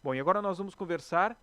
Bom, e agora nós vamos conversar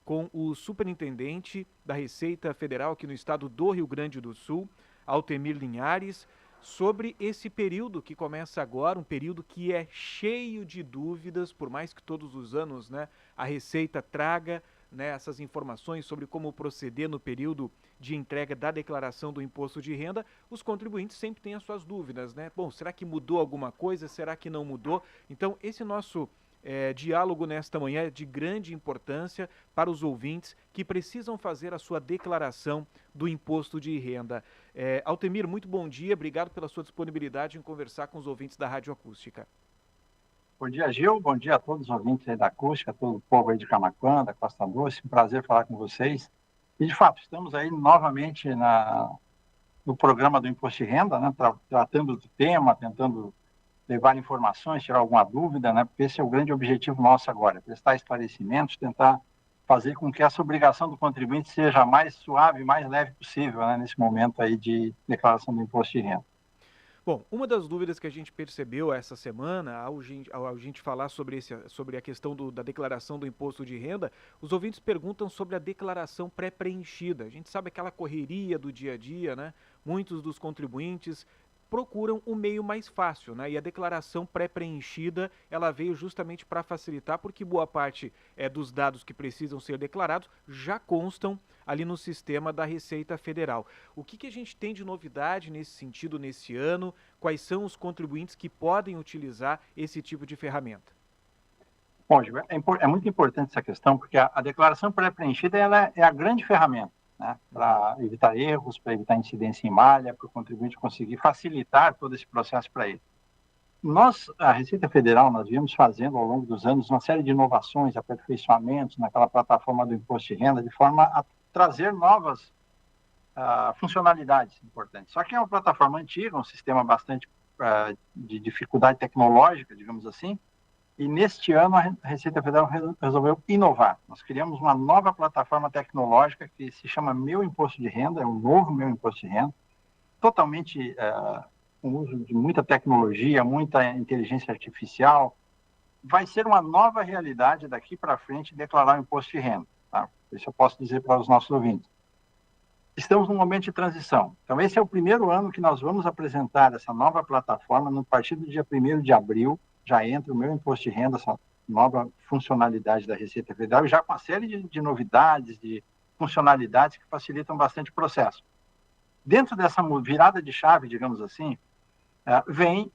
com o superintendente da Receita Federal aqui no estado do Rio Grande do Sul, Altemir Linhares, sobre esse período que começa agora, um período que é cheio de dúvidas, por mais que todos os anos, né, a Receita traga, né, essas informações sobre como proceder no período de entrega da declaração do imposto de renda, os contribuintes sempre têm as suas dúvidas, né? Bom, será que mudou alguma coisa? Será que não mudou? Então, esse nosso diálogo nesta manhã é de grande importância para os ouvintes que precisam fazer a sua declaração do imposto de renda. Altemir, muito bom dia, obrigado pela sua disponibilidade em conversar com os ouvintes da Rádio Acústica. Bom dia, Gil, bom dia a todos os ouvintes aí da Acústica, todo o povo aí de Camaquã, da Costa Doce, um prazer falar com vocês. E, de fato, estamos aí novamente no programa do Imposto de Renda, né, tratando do tema, tentando levar informações, tirar alguma dúvida, né, porque esse é o grande objetivo nosso agora, prestar esclarecimentos, tentar fazer com que essa obrigação do contribuinte seja mais suave, mais leve possível, né, nesse momento aí de declaração do Imposto de Renda. Bom, uma das dúvidas que a gente percebeu essa semana, ao gente falar sobre a questão da declaração do imposto de renda, os ouvintes perguntam sobre a declaração pré-preenchida. A gente sabe aquela correria do dia a dia, né? Muitos dos contribuintes procuram o meio mais fácil, né? E a declaração pré-preenchida, ela veio justamente para facilitar, porque boa parte dos dados que precisam ser declarados já constam ali no sistema da Receita Federal. O que a gente tem de novidade nesse sentido nesse ano? Quais são os contribuintes que podem utilizar esse tipo de ferramenta? Bom, Gil, é muito importante essa questão, porque a declaração pré-preenchida ela é a grande ferramenta, né, para evitar erros, para evitar incidência em malha, para o contribuinte conseguir facilitar todo esse processo para ele. Nós, a Receita Federal, nós viemos fazendo ao longo dos anos uma série de inovações, aperfeiçoamentos naquela plataforma do imposto de renda, de forma a trazer novas funcionalidades importantes. Só que é uma plataforma antiga, um sistema bastante de dificuldade tecnológica, digamos assim, e neste ano a Receita Federal resolveu inovar. Nós criamos uma nova plataforma tecnológica que se chama Meu Imposto de Renda, é um novo Meu Imposto de Renda, totalmente com uso de muita tecnologia, muita inteligência artificial. Vai ser uma nova realidade daqui para frente declarar o imposto de renda. Tá? Isso eu posso dizer para os nossos ouvintes. Estamos num momento de transição. Então, esse é o primeiro ano que nós vamos apresentar essa nova plataforma. No partir do dia 1º de abril, já entra o Meu Imposto de Renda, essa nova funcionalidade da Receita Federal, já com uma série de novidades, de funcionalidades que facilitam bastante o processo. Dentro dessa virada de chave, digamos assim, vem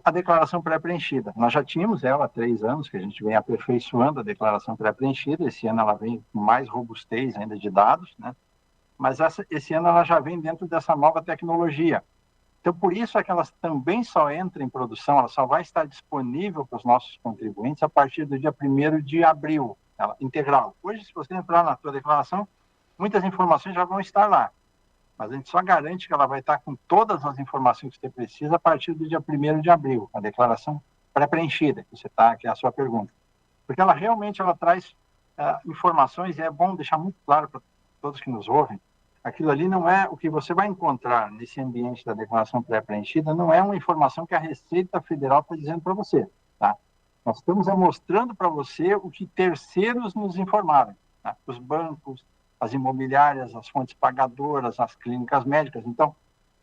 a declaração pré-preenchida. Nós já tínhamos ela há 3 anos, que a gente vem aperfeiçoando a declaração pré-preenchida. Esse ano ela vem com mais robustez ainda de dados, né? Mas esse ano ela já vem dentro dessa nova tecnologia. Então, por isso é que ela também só entra em produção, ela só vai estar disponível para os nossos contribuintes a partir do dia 1º de abril, ela, integral. Hoje, se você entrar na sua declaração, muitas informações já vão estar lá, mas a gente só garante que ela vai estar com todas as informações que você precisa a partir do dia 1º de abril, a declaração pré-preenchida, que é a sua pergunta. Porque ela realmente traz informações, e é bom deixar muito claro para todos que nos ouvem, aquilo ali não é o que você vai encontrar nesse ambiente da declaração pré-preenchida, não é uma informação que a Receita Federal está dizendo para você. Tá? Nós estamos mostrando para você o que terceiros nos informaram. Tá? Os bancos, as imobiliárias, as fontes pagadoras, as clínicas médicas. Então,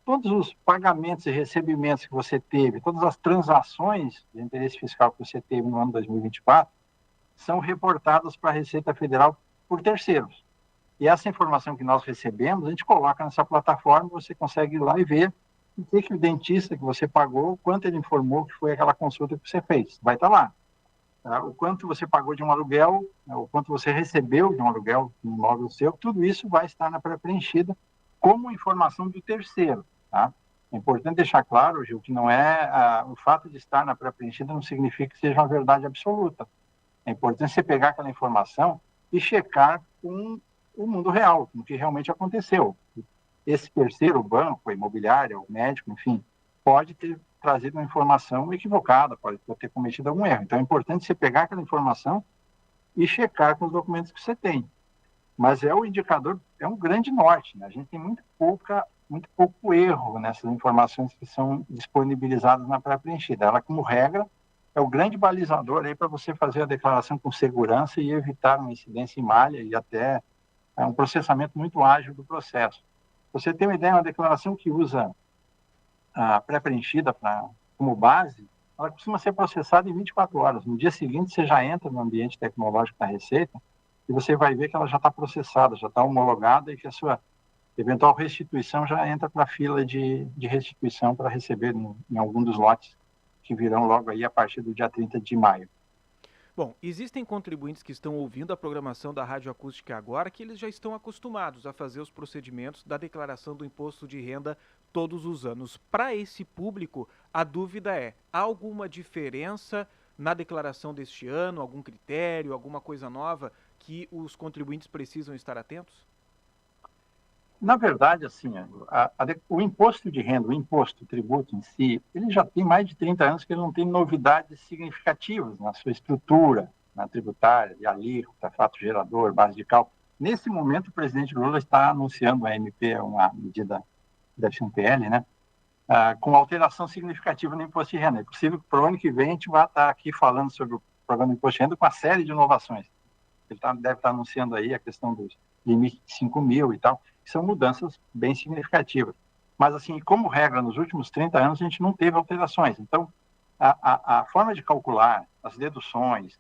todos os pagamentos e recebimentos que você teve, todas as transações de interesse fiscal que você teve no ano 2024, são reportadas para a Receita Federal por terceiros. E essa informação que nós recebemos, a gente coloca nessa plataforma, você consegue ir lá e ver o que o dentista que você pagou, quanto ele informou que foi aquela consulta que você fez. Vai estar lá. Tá? O quanto você pagou de um aluguel, o quanto você recebeu de um aluguel, de um imóvel seu, tudo isso vai estar na pré-preenchida como informação do terceiro. Tá? É importante deixar claro, Gil, que não é o fato de estar na pré-preenchida não significa que seja uma verdade absoluta. É importante você pegar aquela informação e checar com o mundo real, com o que realmente aconteceu. Esse terceiro, o banco, a imobiliária, o médico, enfim, pode ter trazido uma informação equivocada, pode ter cometido algum erro. Então é importante você pegar aquela informação e checar com os documentos que você tem. Mas o indicador, é um grande norte, né? A gente tem muito pouco erro nessas informações que são disponibilizadas na pré-preenchida. Ela, como regra, é o grande balizador aí para você fazer a declaração com segurança e evitar uma incidência em malha e até um processamento muito ágil do processo. Você tem uma ideia, uma declaração que usa a pré-preenchida como base, ela costuma ser processada em 24 horas. No dia seguinte, você já entra no ambiente tecnológico da Receita e você vai ver que ela já está processada, já está homologada e que a sua eventual restituição já entra para a fila de restituição para receber em algum dos lotes que virão logo aí a partir do dia 30 de maio. Bom, existem contribuintes que estão ouvindo a programação da Rádio Acústica agora que eles já estão acostumados a fazer os procedimentos da declaração do imposto de renda todos os anos. Para esse público, a dúvida é: há alguma diferença na declaração deste ano, algum critério, alguma coisa nova que os contribuintes precisam estar atentos? Na verdade, assim, o imposto de renda, o tributo em si, ele já tem mais de 30 anos que ele não tem novidades significativas na sua estrutura, na tributária, de alíquota, fato gerador, base de cálculo. Nesse momento, o presidente Lula está anunciando a MP, uma medida, deve ser um PL, né? Com alteração significativa no imposto de renda. É possível que para o ano que vem a gente vá estar aqui falando sobre o programa do imposto de renda com uma série de inovações. Ele deve estar anunciando aí a questão dos limites de 5 mil e tal, que são mudanças bem significativas. Mas, assim, como regra, nos últimos 30 anos a gente não teve alterações. Então, a forma de calcular, as deduções,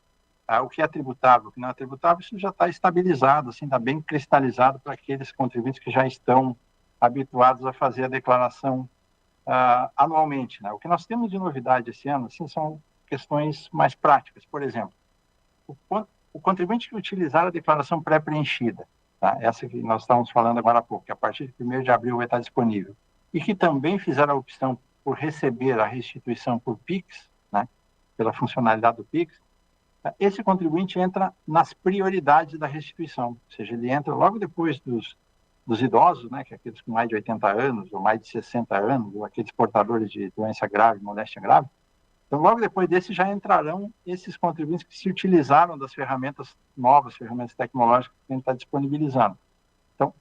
o que é tributável, o que não é tributável, isso já está estabilizado, assim, está bem cristalizado para aqueles contribuintes que já estão habituados a fazer a declaração anualmente, né? O que nós temos de novidade esse ano, assim, são questões mais práticas. Por exemplo, o contribuinte que utilizar a declaração pré-preenchida, tá? Essa que nós estávamos falando agora há pouco, que a partir de 1º de abril vai estar disponível, e que também fizer a opção por receber a restituição por PIX, né, pela funcionalidade do PIX, esse contribuinte entra nas prioridades da restituição, ou seja, ele entra logo depois dos idosos, né, que é aqueles com mais de 80 anos, ou mais de 60 anos, ou aqueles portadores de doença grave, moléstia grave. Então, logo depois desse, já entrarão esses contribuintes que se utilizaram das ferramentas novas, ferramentas tecnológicas que a gente está disponibilizando. Então,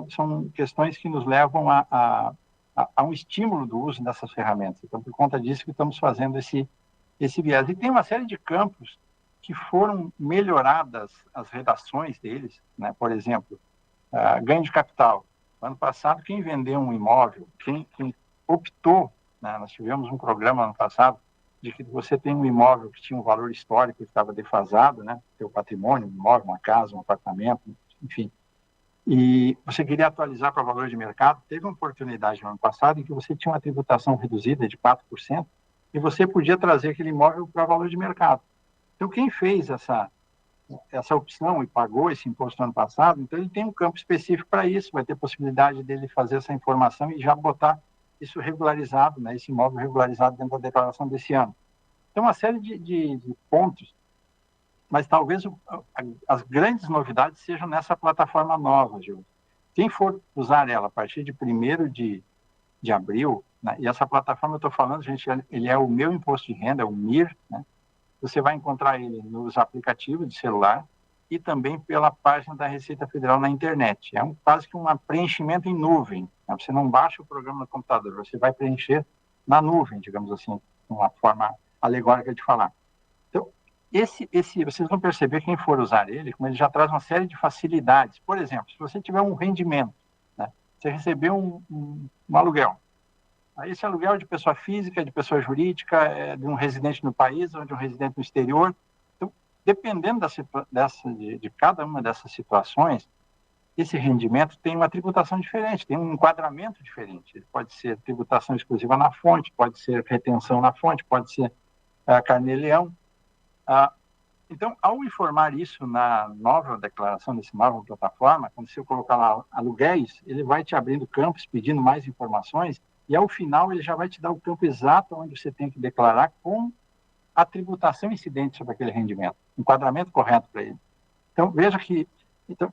são questões que nos levam a um estímulo do uso dessas ferramentas. Então, por conta disso que estamos fazendo esse viés. E tem uma série de campos que foram melhoradas as redações deles, né? Por exemplo, ganho de capital. Ano passado, quem vendeu um imóvel, quem optou, né? Nós tivemos um programa ano passado, de que você tem um imóvel que tinha um valor histórico que estava defasado, né? Seu patrimônio, um imóvel, uma casa, um apartamento, enfim. E você queria atualizar para o valor de mercado, teve uma oportunidade no ano passado em que você tinha uma tributação reduzida de 4% e você podia trazer aquele imóvel para o valor de mercado. Então, quem fez essa opção e pagou esse imposto no ano passado, então ele tem um campo específico para isso, vai ter possibilidade dele fazer essa informação e já botar isso regularizado, né, esse imóvel regularizado dentro da declaração desse ano. Então, uma série de pontos, mas talvez as grandes novidades sejam nessa plataforma nova, Gil. Quem for usar ela a partir de 1º de abril, né, e essa plataforma eu estou falando, gente, ele é o meu imposto de renda, é o MIR, né, você vai encontrar ele nos aplicativos de celular e também pela página da Receita Federal na internet. É quase que um preenchimento em nuvem. Né? Você não baixa o programa no computador, você vai preencher na nuvem, digamos assim, uma forma alegórica de falar. Então, vocês vão perceber, quem for usar ele, como ele já traz uma série de facilidades. Por exemplo, se você tiver um rendimento, né? Você recebeu um aluguel. Esse aluguel de pessoa física, de pessoa jurídica, de um residente no país ou de um residente no exterior. Então, dependendo de cada uma dessas situações, esse rendimento tem uma tributação diferente, tem um enquadramento diferente. Ele pode ser tributação exclusiva na fonte, pode ser retenção na fonte, pode ser carnê-leão. Então, ao informar isso na nova declaração, nessa nova plataforma, quando você colocar lá aluguéis, ele vai te abrindo campos, pedindo mais informações, e ao final ele já vai te dar o campo exato onde você tem que declarar com a tributação incidente sobre aquele rendimento, enquadramento correto para ele. Então, veja que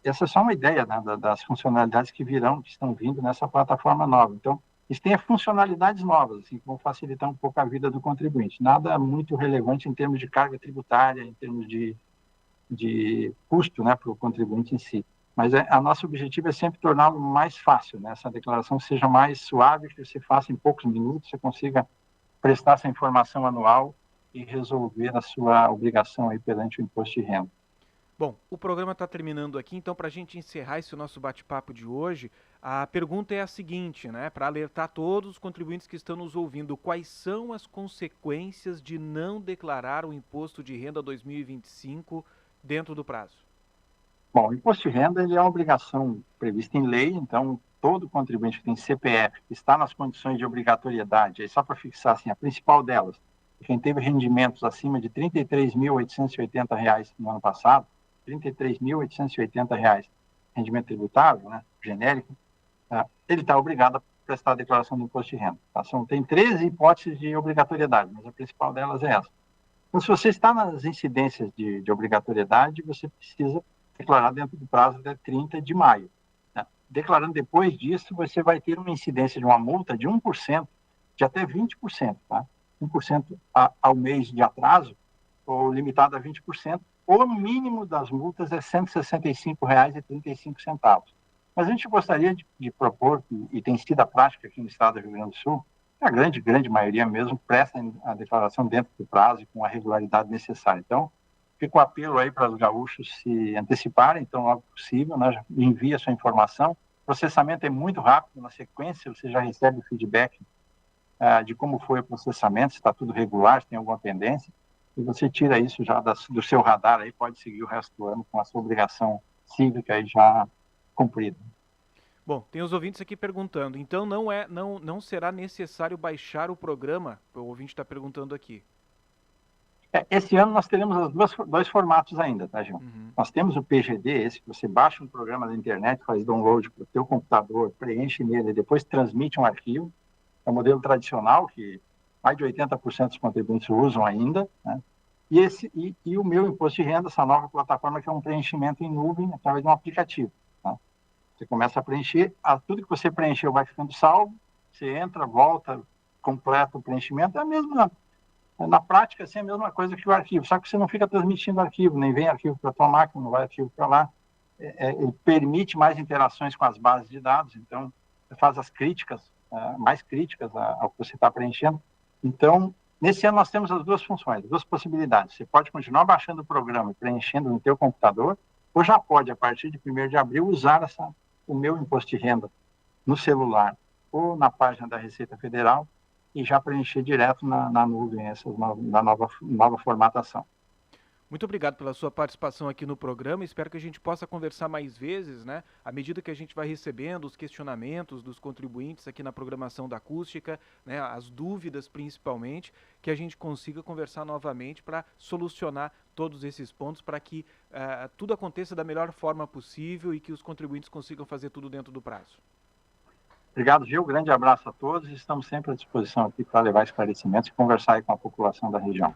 essa é só uma ideia, né, das funcionalidades que estão vindo nessa plataforma nova. Então, isso tem funcionalidades novas, assim, que vão facilitar um pouco a vida do contribuinte. Nada muito relevante em termos de carga tributária, em termos de custo, né, para o contribuinte em si. Mas a nosso objetivo é sempre torná-lo mais fácil, né? Essa declaração seja mais suave, que você faça em poucos minutos, você consiga prestar essa informação anual e resolver a sua obrigação aí perante o imposto de renda. Bom, o programa está terminando aqui, então para a gente encerrar esse nosso bate-papo de hoje, a pergunta é a seguinte, né? Para alertar todos os contribuintes que estão nos ouvindo, quais são as consequências de não declarar o imposto de renda 2025 dentro do prazo? Bom, o imposto de renda ele é uma obrigação prevista em lei, então todo contribuinte que tem CPF, que está nas condições de obrigatoriedade, aí só para fixar assim, a principal delas, quem teve rendimentos acima de R$ 33.880 no ano passado, R$ 33.880 rendimento tributável, né, genérico, ele está obrigado a prestar a declaração do imposto de renda. Tá? Tem 13 hipóteses de obrigatoriedade, mas a principal delas é essa. Então, se você está nas incidências de obrigatoriedade, você precisa declarar dentro do prazo de 30 de maio. Né? Declarando depois disso, você vai ter uma incidência de uma multa de 1%, de até 20%. Tá? 1% ao mês de atraso, ou limitado a 20%, o mínimo das multas é R$ 165,35. Mas a gente gostaria de propor, e tem sido a prática aqui no estado do Rio Grande do Sul, a grande maioria mesmo presta a declaração dentro do prazo e com a regularidade necessária. Então, fica o apelo aí para os gaúchos se anteciparem, então, logo possível, né? Envie a sua informação. O processamento é muito rápido, na sequência você já recebe o feedback de como foi o processamento, se está tudo regular, se tem alguma pendência, e você tira isso já do seu radar, aí pode seguir o resto do ano com a sua obrigação cívica aí já cumprida. Bom, tem os ouvintes aqui perguntando, então não será necessário baixar o programa? O ouvinte está perguntando aqui. Esse ano nós teremos dois formatos ainda, tá, João? Uhum. Nós temos o PGD, esse que você baixa um programa da internet, faz download para o teu computador, preenche nele e depois transmite um arquivo. É o modelo tradicional, que mais de 80% dos contribuintes usam ainda, né? E o meu imposto de renda, essa nova plataforma, que é um preenchimento em nuvem através de um aplicativo. Tá? Você começa a preencher, tudo que você preencheu vai ficando salvo, você entra, volta, completa o preenchimento, é a mesma, na prática, assim, é a mesma coisa que o arquivo, só que você não fica transmitindo arquivo, nem vem arquivo para a tua máquina, não vai arquivo para lá. Ele permite mais interações com as bases de dados, então você faz as críticas, mais críticas ao que você está preenchendo. Então, nesse ano nós temos as duas funções, duas possibilidades. Você pode continuar baixando o programa e preenchendo no teu computador, ou já pode, a partir de 1º de abril, usar o meu imposto de renda no celular ou na página da Receita Federal e já preencher direto na nuvem, na nova formatação. Muito obrigado pela sua participação aqui no programa. Espero que a gente possa conversar mais vezes, né? À medida que a gente vai recebendo os questionamentos dos contribuintes aqui na programação da Acústica, né? As dúvidas principalmente, que a gente consiga conversar novamente para solucionar todos esses pontos, para que tudo aconteça da melhor forma possível e que os contribuintes consigam fazer tudo dentro do prazo. Obrigado, Gil. Grande abraço a todos. Estamos sempre à disposição aqui para levar esclarecimentos e conversar aí com a população da região.